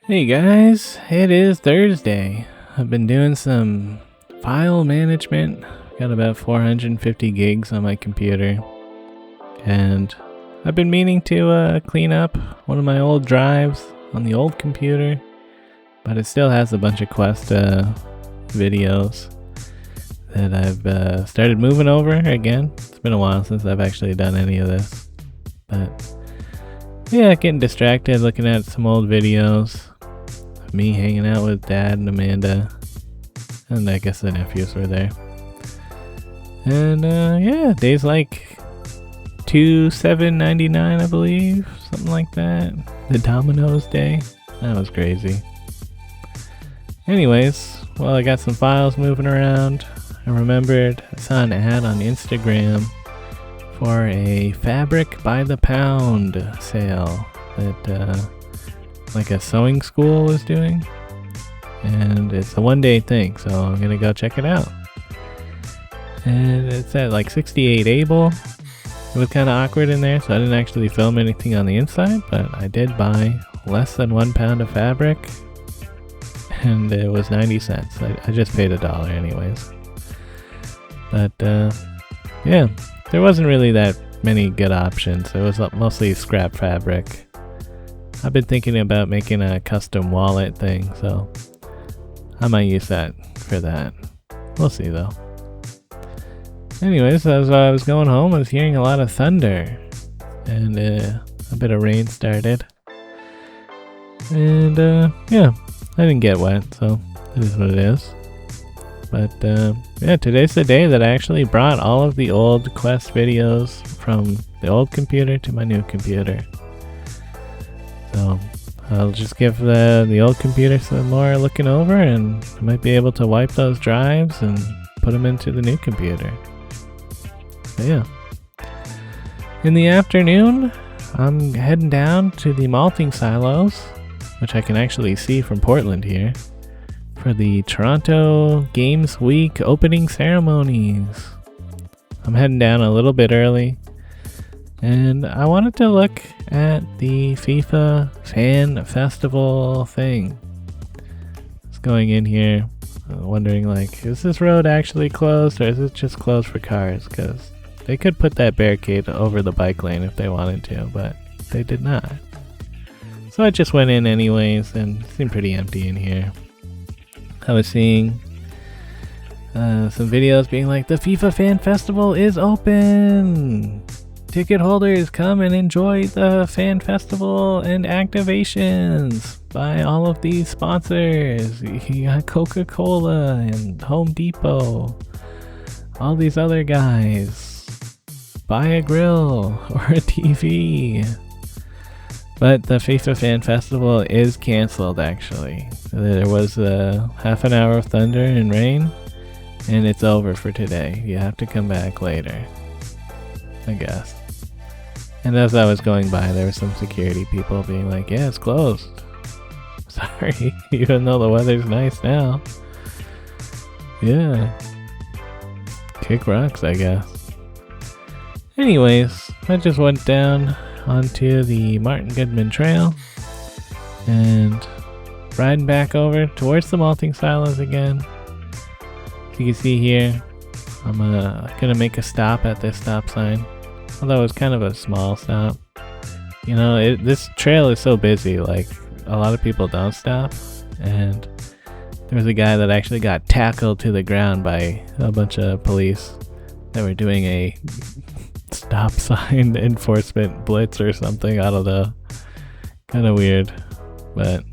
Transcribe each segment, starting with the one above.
Hey guys, it is Thursday. I've been doing some file management. Got about 450 gigs on my computer. And I've been meaning to clean up one of my old drives on the old computer. But it still has a bunch of Quest videos that I've started moving over again. It's been a while since I've actually done any of this. But yeah, getting distracted looking at some old videos. Me hanging out with Dad and Amanda, and I guess the nephews were there. And yeah, days like 2/7/99, I believe, something like that. The Domino's Day, that was crazy. Anyways, well, I got some files moving around. I remembered I saw an ad on Instagram for a fabric by the pound sale that like a sewing school was doing, and it's a one-day thing, so I'm gonna go check it out. And it's at like 68 able. It was kind of awkward in there, so I didn't actually film anything on the inside, but I did buy less than 1 pound of fabric, and it was 90 cents. I just paid $1 anyways. But yeah, there wasn't really that many good options. It was mostly scrap fabric. I've been thinking about making a custom wallet thing, so I might use that for that. We'll see though. Anyways, as I was going home, I was hearing a lot of thunder, and a bit of rain started. And yeah, I didn't get wet, so it is what it is. But yeah, today's the day that I actually brought all of the old Quest videos from the old computer to my new computer. So I'll just give the old computer some more looking over, and I might be able to wipe those drives and put them into the new computer. But yeah. In the afternoon, I'm heading down to the malting silos, which I can actually see from Portland here, for the Toronto Games Week opening ceremonies. I'm heading down a little bit early, and I wanted to look at the FIFA Fan Festival thing. Just going in here, wondering like, is this road actually closed, or is it just closed for cars? Because they could put that barricade over the bike lane if they wanted to, but they did not. So I just went in anyways, and it seemed pretty empty in here. I was seeing some videos being like, the FIFA Fan Festival is open! Ticket holders, come and enjoy the fan festival and activations by all of these sponsors. You got Coca-Cola and Home Depot, all these other guys. Buy a grill or a TV. But the FIFA Fan Festival is canceled actually. There was a half an hour of thunder and rain, and it's over for today. You have to come back later, I guess. And as I was going by, there were some security people being like, yeah, it's closed. Sorry, even though the weather's nice now. Yeah. Kick rocks, I guess. Anyways, I just went down onto the Martin Goodman Trail and riding back over towards the malting silos again. As you can see here, I'm gonna make a stop at this stop sign. Although it's kind of a small stop. You know, this trail is so busy, like a lot of people don't stop. And there was a guy that actually got tackled to the ground by a bunch of police that were doing a stop sign enforcement blitz or something. I don't know. Kind of weird. But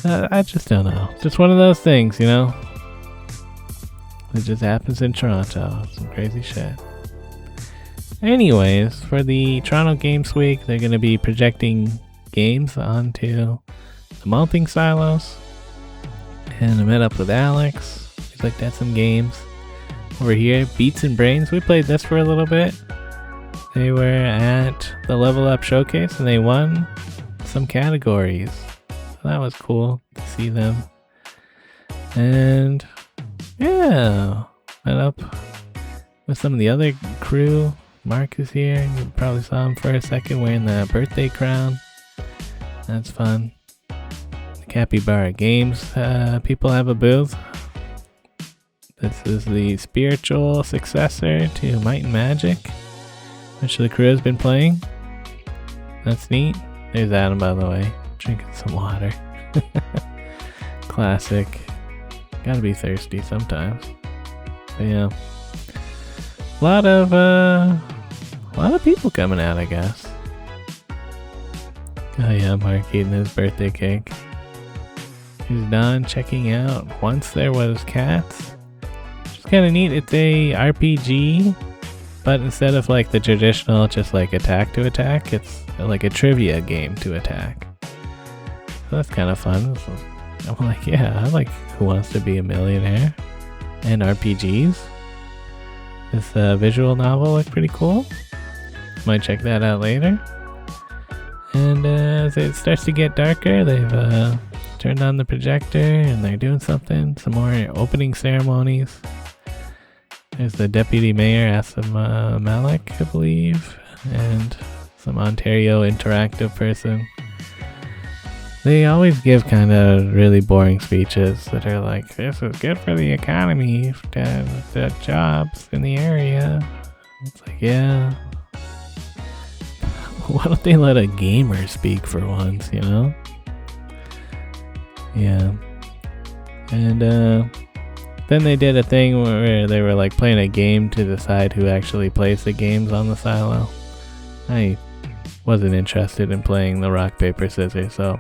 I just don't know. Just one of those things, you know? It just happens in Toronto. Some crazy shit. Anyways, for the Toronto Games Week, they're going to be projecting games onto the malting silos. And I met up with Alex. He's looked at some games. Over here, Beats and Brains. We played this for a little bit. They were at the Level Up Showcase, and they won some categories. So that was cool to see them. And yeah, met up with some of the other crew. Mark is here. You probably saw him for a second wearing the birthday crown. That's fun. Capybara Games people have a booth. This is the spiritual successor to Might and Magic, which the crew has been playing. That's neat. There's Adam, by the way, drinking some water. Classic. Gotta be thirsty sometimes. But yeah, a lot of people coming out, I guess. Oh yeah, Mark eating his birthday cake. He's done checking out Once There Was Cats. It's kind of neat. It's a RPG, but instead of like the traditional just like attack to attack, it's like a trivia game to attack. So that's kind of fun. So I'm like, yeah, I like Who Wants to Be a Millionaire and RPGs. This visual novel looked pretty cool. Might check that out later. And as it starts to get darker, they've turned on the projector and they're doing something. Some more opening ceremonies. There's the deputy mayor, Asa Malik, I believe, and some Ontario interactive person. They always give kind of really boring speeches that are like, this is good for the economy, the jobs in the area. It's like, yeah. Why don't they let a gamer speak for once, you know? Yeah. And then they did a thing where they were like playing a game to decide who actually plays the games on the silo. I wasn't interested in playing the rock, paper, scissors, so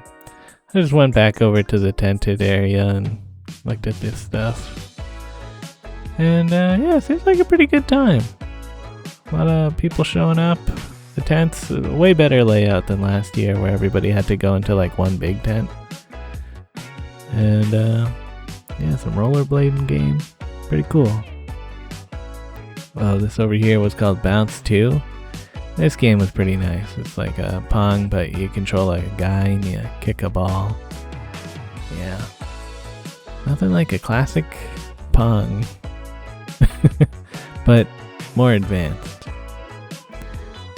I just went back over to the tented area and looked at this stuff. And yeah, it seems like a pretty good time. A lot of people showing up. The tent's a way better layout than last year where everybody had to go into like one big tent. And yeah, some rollerblading game. Pretty cool. Oh, this over here was called Bounce 2. This game was pretty nice. It's like a Pong, but you control a guy and you kick a ball. Yeah. Nothing like a classic Pong. But more advanced.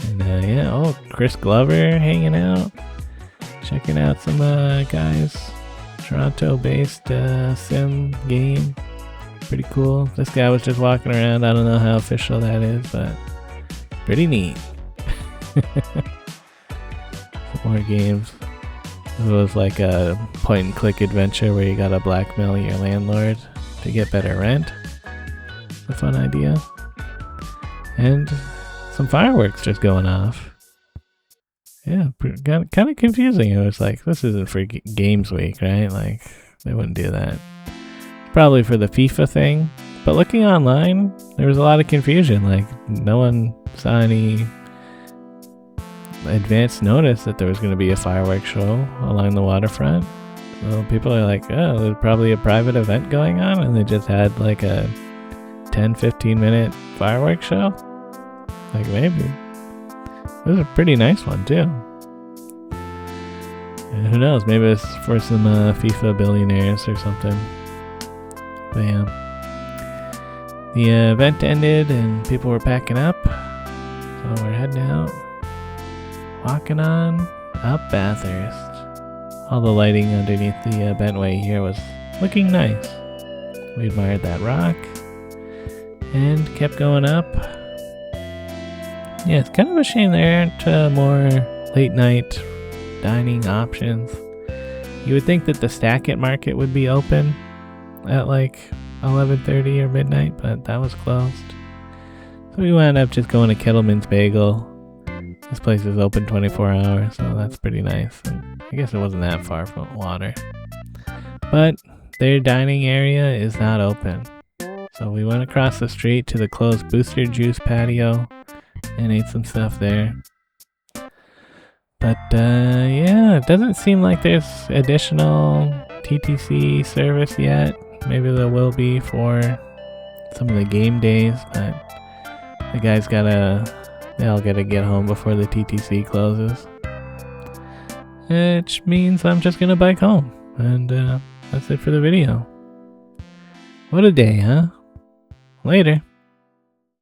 And yeah, oh, Chris Glover hanging out. Checking out some guys. Toronto-based sim game. Pretty cool. This guy was just walking around. I don't know how official that is, but pretty neat. More games. It was like a point-and-click adventure where you gotta blackmail your landlord to get better rent. It's a fun idea. And some fireworks just going off. Yeah, kind of confusing. It was like, this isn't for Games Week, right? Like, they wouldn't do that. Probably for the FIFA thing. But looking online, there was a lot of confusion. Like, no one saw any advance notice that there was going to be a fireworks show along the waterfront. So people are like, oh, there's probably a private event going on, and they just had like a 10-15 minute fireworks show. Like, maybe. It was a pretty nice one too. And who knows, maybe it's for some FIFA billionaires or something. But yeah. The event ended and people were packing up. So we're heading out. Walking on up Bathurst. All the lighting underneath the Bentway here was looking nice. We admired that rock and kept going up. Yeah, it's kind of a shame there aren't more late night dining options. You would think that the Stack It Market would be open at like 11:30 or midnight, but that was closed. So we wound up just going to Kettleman's Bagel. This place is open 24 hours, so that's pretty nice. And I guess it wasn't that far from water. But their dining area is not open. So we went across the street to the closed Booster Juice patio and ate some stuff there. But yeah, it doesn't seem like there's additional TTC service yet. Maybe there will be for some of the game days, but the guys they all gotta get home before the TTC closes. Which means I'm just gonna bike home. And that's it for the video. What a day, huh? Later.